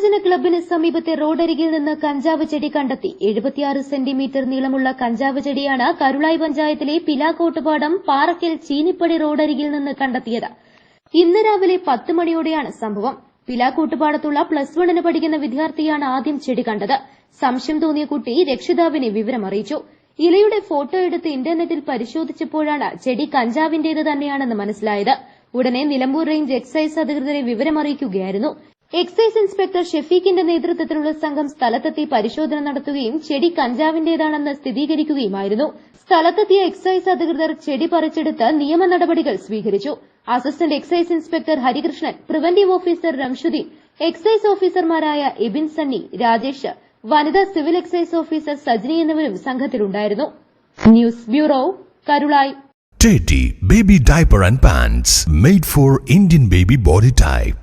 യുവജന ക്ലബിന് സമീപത്തെ റോഡരികിൽ നിന്ന് കഞ്ചാവ് ചെടി കണ്ടെത്തി. 76 സെന്റിമീറ്റർ നീളമുള്ള കഞ്ചാവ് ചെടിയാണ് കരുളായി പഞ്ചായത്തിലെ പിലാക്കോട്ടുപാടം പാറക്കൽ ചീനിപ്പടി റോഡരികിൽ നിന്ന് കണ്ടെത്തിയത്. ഇന്ന് രാവിലെ 10 മണിയോടെയാണ് സംഭവം. പിലാക്കോട്ടുപാടത്തുള്ള +1 പഠിക്കുന്ന വിദ്യാർത്ഥിയാണ് ആദ്യം ചെടി കണ്ടത്. സംശയം തോന്നിയ കുട്ടി രക്ഷിതാവിനെ വിവരമറിയിച്ചു. ഇലയുടെ ഫോട്ടോ എടുത്ത് ഇന്റർനെറ്റിൽ പരിശോധിച്ചപ്പോഴാണ് ചെടി കഞ്ചാവിന്റേത് തന്നെയാണെന്ന് മനസ്സിലായത്. ഉടനെ നിലമ്പൂർ റേഞ്ച് എക്സൈസ് അധികൃതരെ വിവരമറിയിക്കുകയായിരുന്നു. എക്സൈസ് ഇൻസ്പെക്ടർ ഷെഫീഖിന്റെ നേതൃത്വത്തിലുള്ള സംഘം സ്ഥലത്തെത്തി പരിശോധന നടത്തുകയും ചെടി കഞ്ചാവിന്റേതാണെന്ന് സ്ഥിരീകരിക്കുകയുമായിരുന്നു. സ്ഥലത്തെത്തിയ എക്സൈസ് അധികൃതർ ചെടി പറിച്ചെടുത്ത് നിയമ നടപടികൾ സ്വീകരിച്ചു. Assistant excise inspector Harikrishnan, preventive officer Ramshuddin, excise ഓഫീസർമാരായ എബിൻ സണ്ണി, രാജേഷ്, വനിതാ സിവിൽ എക്സൈസ് ഓഫീസർ സജ്നി എന്നിവരും സംഘത്തിലുണ്ടായിരുന്നു. News bureau, Karulayi. Teddy Baby Diaper and Pants made for Indian baby body type.